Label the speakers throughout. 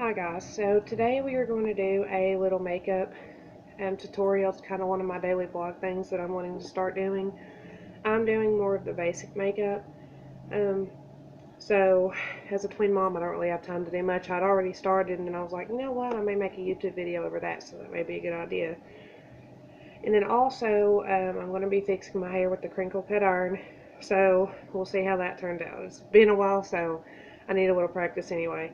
Speaker 1: Hi guys, so today we are going to do a little makeup tutorial. It's kind of one of my daily vlog things that I'm wanting to start doing. I'm doing more of the basic makeup. Um, so as a twin mom, I don't really have time to do much. I'd already started and then I was like, you know what, I may make a YouTube video over that, so that may be a good idea. And then also, I'm going to be fixing my hair with the crinkle cut iron, so we'll see how that turns out. It's been a while, so I need a little practice anyway.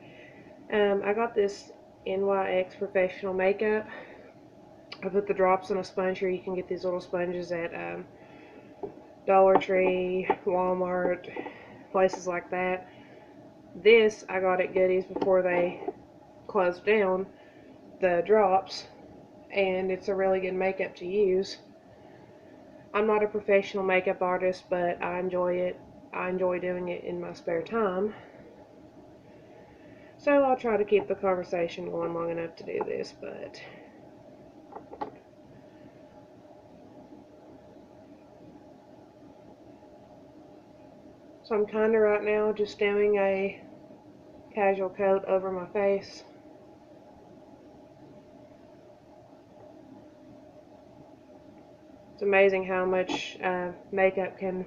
Speaker 1: I got this NYX Professional Makeup. I put the drops on a sponge here. You can get these little sponges at Dollar Tree, Walmart, places like that. This I got at Goodies before they closed down, the drops, and it's a really good makeup to use. I'm not a professional makeup artist, but I enjoy it. I enjoy doing it in my spare time. So I'll try to keep the conversation going long enough to do this, but so I'm kind of right now just doing a casual coat over my face. It's amazing how much makeup can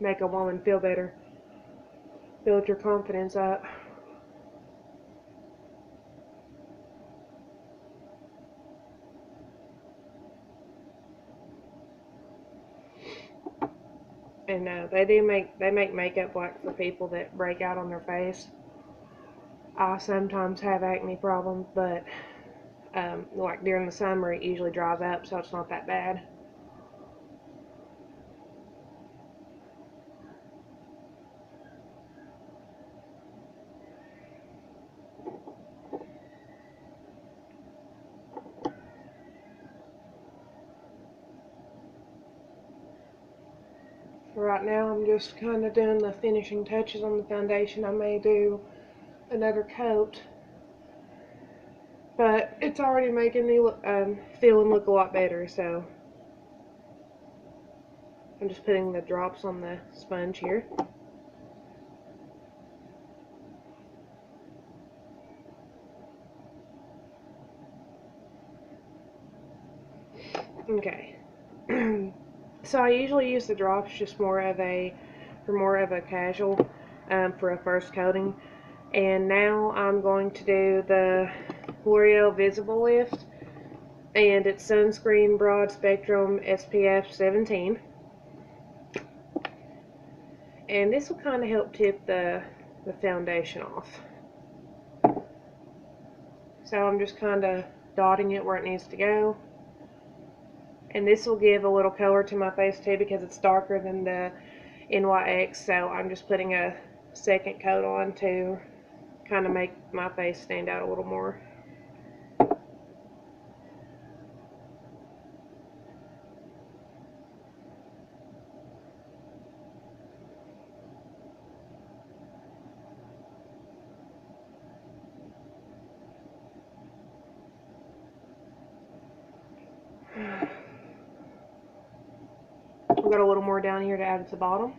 Speaker 1: make a woman feel better, build your confidence up. And they make makeup like for people that break out on their face. I sometimes have acne problems, but like during the summer it usually dries up, so it's not that bad. Right now I'm just kind of doing the finishing touches on the foundation. I may do another coat, but it's already making me feel and look a lot better, so I'm just putting the drops on the sponge here. Okay. So I usually use the drops just for more of a casual, for a first coating. And now I'm going to do the L'Oreal Visible Lift, and it's sunscreen broad spectrum SPF 17. And this will kind of help tip the foundation off. So I'm just kind of dotting it where it needs to go. And this will give a little color to my face too because it's darker than the NYX, so I'm just putting a second coat on to kind of make my face stand out a little more. I've got a little more down here to add at the bottom.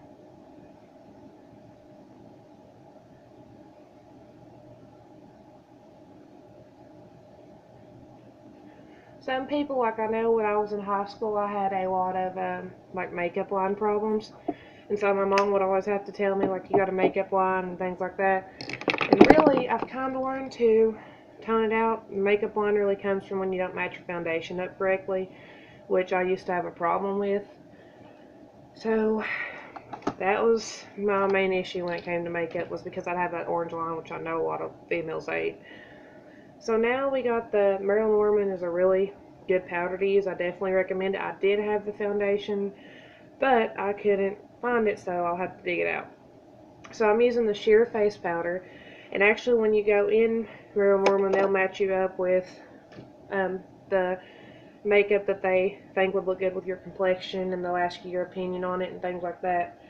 Speaker 1: Some people, like I know when I was in high school, I had a lot of like makeup line problems. And so my mom would always have to tell me, like, you got a makeup line and things like that. And really, I've kind of learned to tone it out. Makeup line really comes from when you don't match your foundation up correctly, which I used to have a problem with. So that was my main issue when it came to makeup, was because I'd have that orange line, which I know a lot of females hate. So now we got the Marilyn Norman is a really good powder to use. I definitely recommend it. I did have the foundation, but I couldn't find it, so I'll have to dig it out. So I'm using the Sheer Face Powder, and actually when you go in Marilyn Norman, they'll match you up with the makeup that they think would look good with your complexion, and they'll ask you your opinion on it and things like that.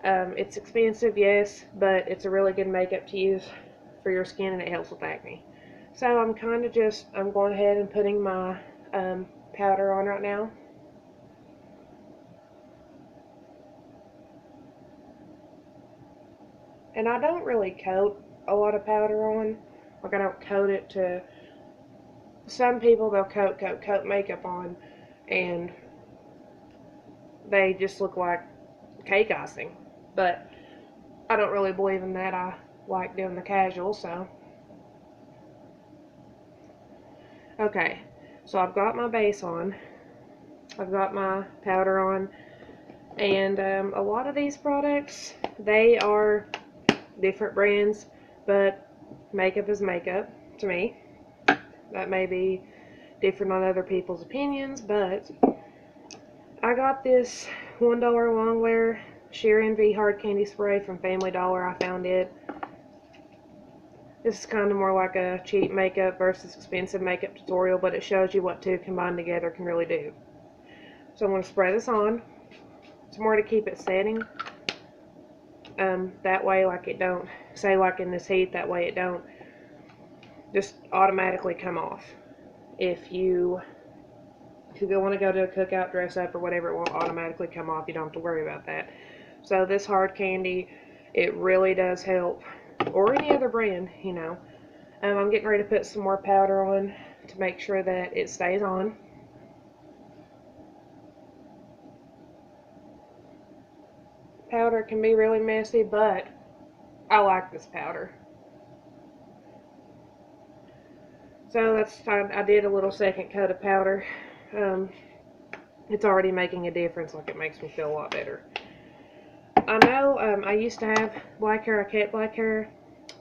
Speaker 1: It's expensive, yes, but it's a really good makeup to use for your skin, and it helps with acne. So I'm going ahead and putting my powder on right now. And I don't really coat a lot of powder on. Like, I don't coat it to, some people, they'll coat makeup on, and they just look like cake icing. But I don't really believe in that. I like doing the casual, so. Okay, so I've got my base on. I've got my powder on. And a lot of these products, they are different brands, but makeup is makeup to me. That may be different on other people's opinions, but I got this $1 Longwear Sheer Envy Hard Candy Spray from Family Dollar. I found it. This is kind of more like a cheap makeup versus expensive makeup tutorial, but it shows you what two combined together can really do. So I'm going to spray this on. It's more to keep it setting. That way, like, it don't, say like in this heat, that way it don't just automatically come off. If you want to go to a cookout, dress up, or whatever, it won't automatically come off. You don't have to worry about that. So this hard candy, it really does help, or any other brand, you know. I'm getting ready to put some more powder on to make sure that it stays on. Powder can be really messy, but I like this powder. So that's, I did a little second coat of powder. It's already making a difference. Like, it makes me feel a lot better. I know I used to have black hair. I kept black hair.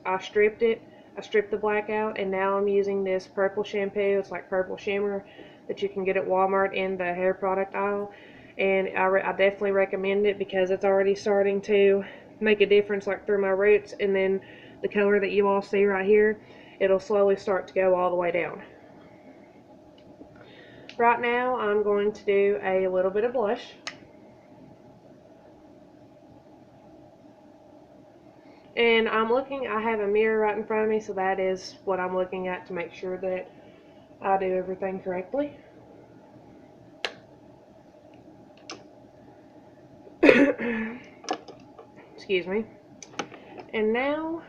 Speaker 1: I stripped it. I stripped the black out, and now I'm using this purple shampoo. It's like purple shimmer that you can get at Walmart in the hair product aisle. And I definitely recommend it because it's already starting to make a difference, like through my roots. And then the color that you all see right here, it'll slowly start to go all the way down. Right now, I'm going to do a little bit of blush. And I have a mirror right in front of me, so that is what I'm looking at to make sure that I do everything correctly. Excuse me. And now,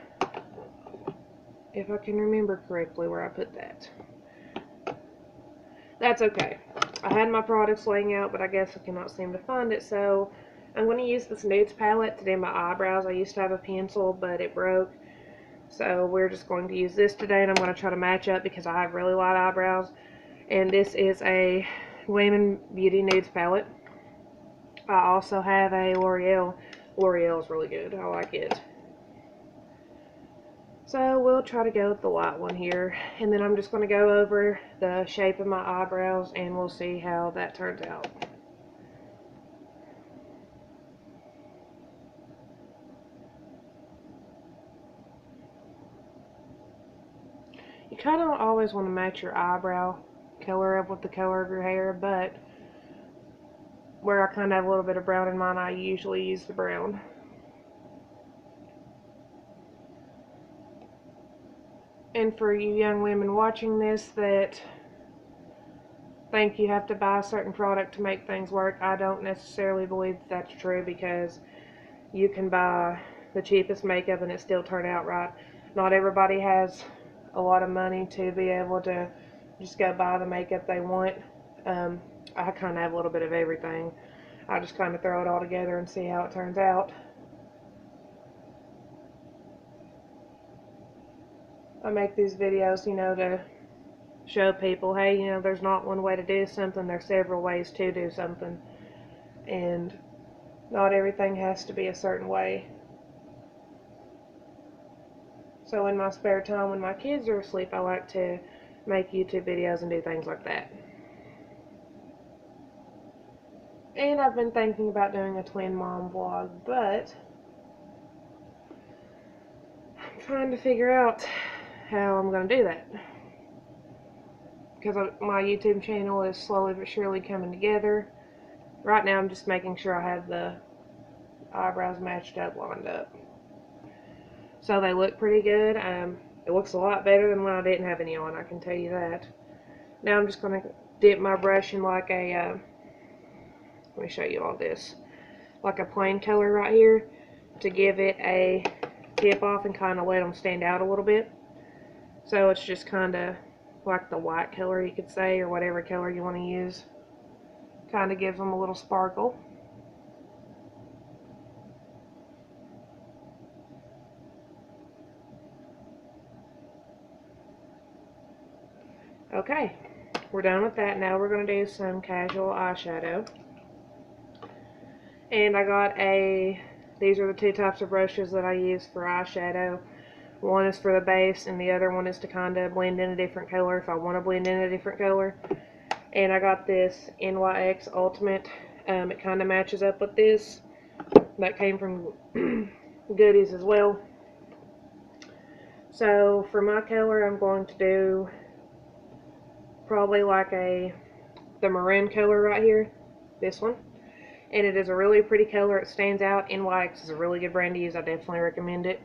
Speaker 1: if I can remember correctly where I put that. That's okay. I had my products laying out, but I guess I cannot seem to find it, so I'm going to use this Nudes palette to do my eyebrows. I used to have a pencil, but it broke, so we're just going to use this today, and I'm going to try to match up because I have really light eyebrows. And this is a Women Beauty Nudes palette. I also have a L'Oreal. L'Oreal is really good. I like it. So we'll try to go with the light one here, and then I'm just going to go over the shape of my eyebrows, and we'll see how that turns out. You kind of always want to match your eyebrow color up with the color of your hair, but where I kind of have a little bit of brown in mine, I usually use the brown. And for you young women watching this that think you have to buy a certain product to make things work, I don't necessarily believe that's true, because you can buy the cheapest makeup and it still turn out right. Not everybody has a lot of money to be able to just go buy the makeup they want. I kind of have a little bit of everything. I just kind of throw it all together and see how it turns out. I make these videos, you know, to show people, hey, you know, there's not one way to do something, there's several ways to do something, and not everything has to be a certain way. So in my spare time when my kids are asleep, I like to make YouTube videos and do things like that. And I've been thinking about doing a twin mom vlog, but I'm trying to figure out how I'm going to do that, because my YouTube channel is slowly but surely coming together. Right now I'm just making sure I have the eyebrows matched up, lined up, so they look pretty good. It looks a lot better than when I didn't have any on, I can tell you that. Now I'm just going to dip my brush in like a, let me show you all this, like a plain color right here, to give it a tip off and kind of let them stand out a little bit. So it's just kind of like the white color, you could say, or whatever color you want to use. Kind of gives them a little sparkle. Okay, we're done with that. Now we're going to do some casual eyeshadow. And I got these are the two types of brushes that I use for eyeshadow. One is for the base, and the other one is to kind of blend in a different color if I want to blend in a different color. And I got this NYX Ultimate. It kind of matches up with this. That came from Goodies as well. So for my color, I'm going to do probably like the maroon color right here, this one. And it is a really pretty color. It stands out. NYX is a really good brand to use. I definitely recommend it.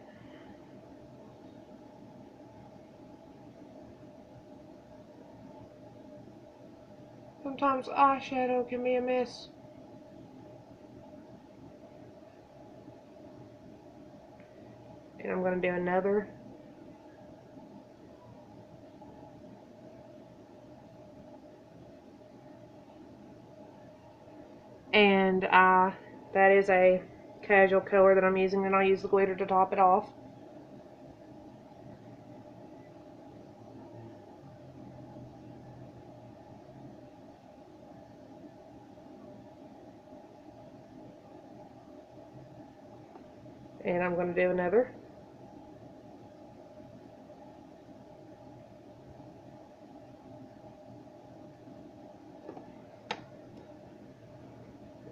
Speaker 1: Sometimes eyeshadow can be a mess. And I'm going to do another. And that is a casual color that I'm using, and I'll use the glitter to top it off. And I'm going to do another.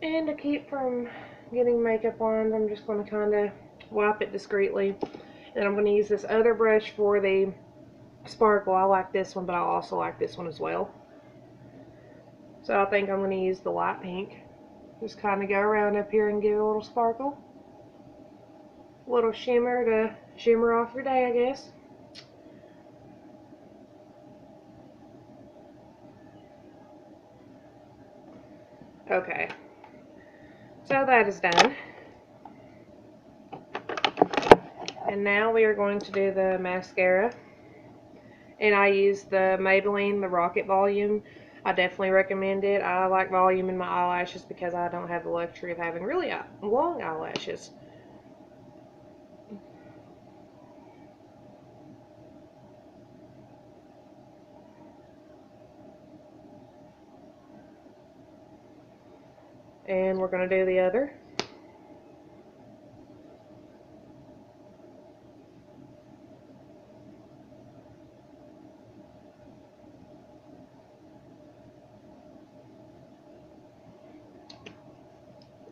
Speaker 1: And to keep from getting makeup lines, I'm just going to kind of wipe it discreetly. And I'm going to use this other brush for the sparkle. I like this one, but I also like this one as well. So I think I'm going to use the light pink. Just kind of go around up here and give it a little sparkle. A little shimmer to shimmer off your day, I guess. Okay. So that is done. And now we are going to do the mascara. And I use the Maybelline, the Rocket Volume. I definitely recommend it. I like volume in my eyelashes because I don't have the luxury of having really long eyelashes. And we're going to do the other.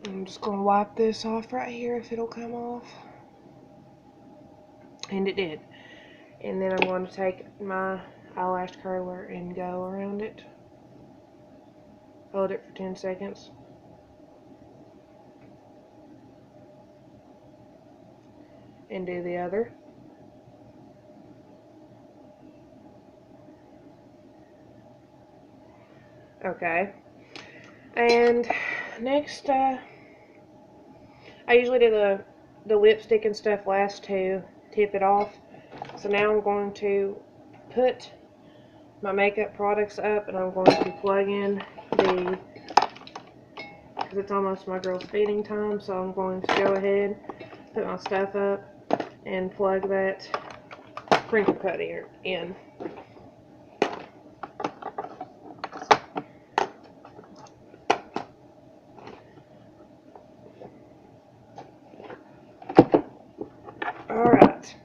Speaker 1: I'm just going to wipe this off right here if it'll come off. And it did. And then I'm going to take my eyelash curler and go around it. Hold it for 10 seconds. And do the other. Okay. And next, I usually do the lipstick and stuff last to tip it off. So now I'm going to put my makeup products up, and I'm going to plug in because it's almost my girl's feeding time, so I'm going to go ahead, put my stuff up, and plug that crinkle cut in. Alright,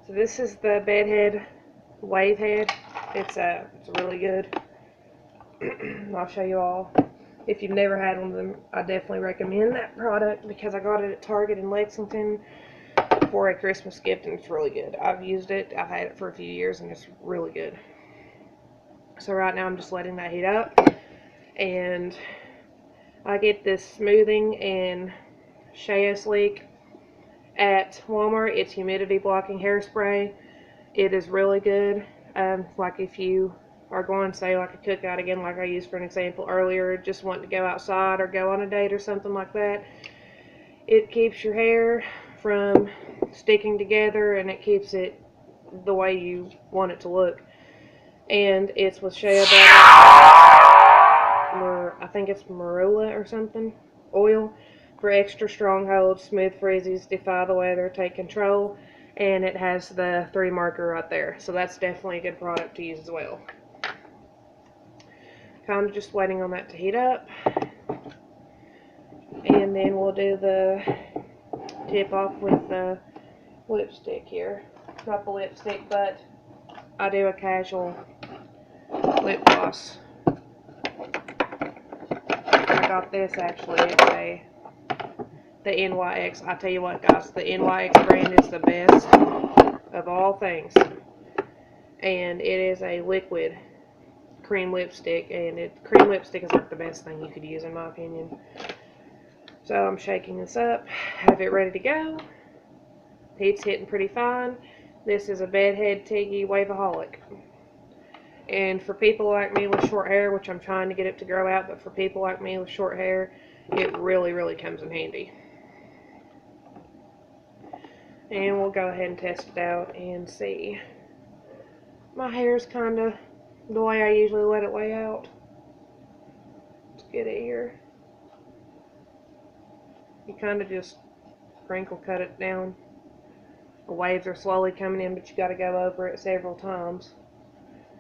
Speaker 1: so this is the Bedhead Wave Head. It's really good. I'll show you all. If you've never had one of them, I definitely recommend that product because I got it at Target in Lexington for a Christmas gift, and it's really good. I've used it. I've had it for a few years, and it's really good. So right now I'm just letting that heat up, and I get this smoothing and Shea Sleek at Walmart. It's humidity blocking hairspray. It is really good. Like if you are going, say, like a cookout again, like I used for an example earlier, just wanting to go outside or go on a date or something like that, it keeps your hair from sticking together, and it keeps it the way you want it to look. And it's with shea butter, I think it's marula or something, oil, for extra strongholds, smooth frizzies, defy the weather, take control, and it has the 3 marker right there. So that's definitely a good product to use as well. Kind of just waiting on that to heat up. And then we'll do the tip off with the lipstick here. Not the lipstick, but I do a casual lip gloss. I got this actually. It's the NYX. I tell you what, guys, the NYX brand is the best of all things. And it is a liquid cream lipstick, and cream lipstick is like the best thing you could use in my opinion. So I'm shaking this up, have it ready to go. Heat's hitting pretty fine. This is a Bedhead Tiggy Waveaholic. And for people like me with short hair, which I'm trying to get it to grow out, but for people like me with short hair, it really, really comes in handy. And we'll go ahead and test it out and see. My hair is kind of the way I usually let it lay out. Let's get it here. You kind of just crinkle cut it down. The waves are slowly coming in, but you got to go over it several times.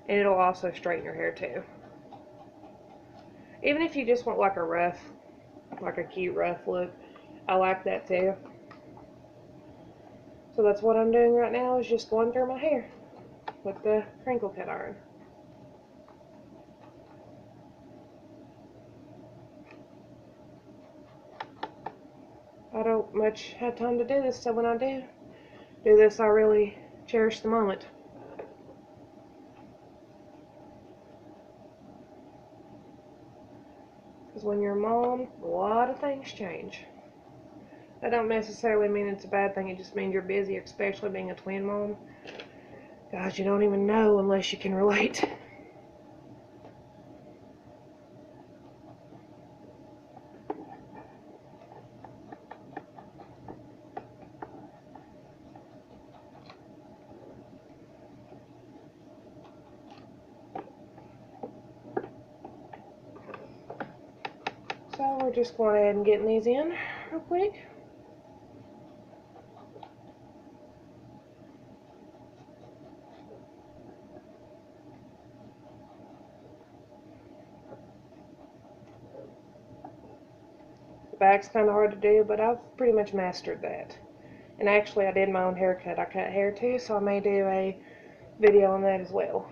Speaker 1: And it'll also straighten your hair too. Even if you just want like a rough, like a cute rough look, I like that too. So that's what I'm doing right now, is just going through my hair with the crinkle cut iron. I don't much have time to do this, so when I do this, I really cherish the moment. Because when you're a mom, a lot of things change. That don't necessarily mean it's a bad thing, it just means you're busy, especially being a twin mom. God, you don't even know unless you can relate. So we're just going ahead and getting these in real quick. The back's kind of hard to do, but I've pretty much mastered that. And actually I did my own haircut. I cut hair too, so I may do a video on that as well.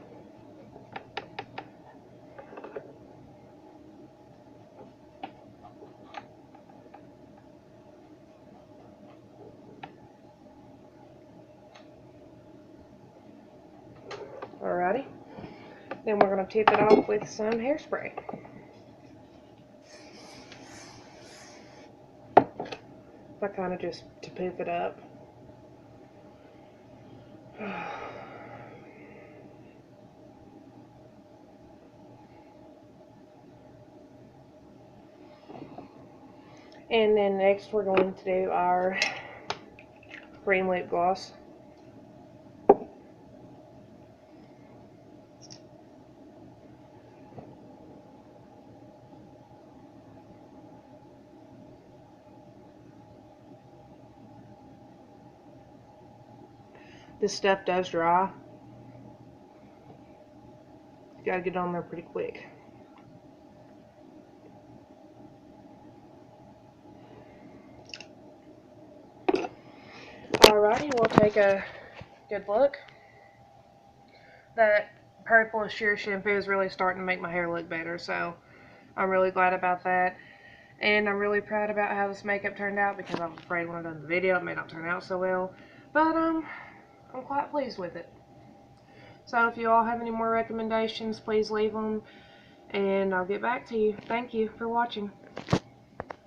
Speaker 1: Alrighty. Then we're going to tip it off with some hairspray. I kind of just to poof it up. And then next we're going to do our cream lip gloss. This stuff does dry. You gotta get on there pretty quick. Alrighty, we'll take a good look. That purple and sheer shampoo is really starting to make my hair look better, so I'm really glad about that. And I'm really proud about how this makeup turned out, because I was afraid when I done the video it may not turn out so well. But I'm quite pleased with it. So if you all have any more recommendations, please leave them, and I'll get back to you. Thank you for watching.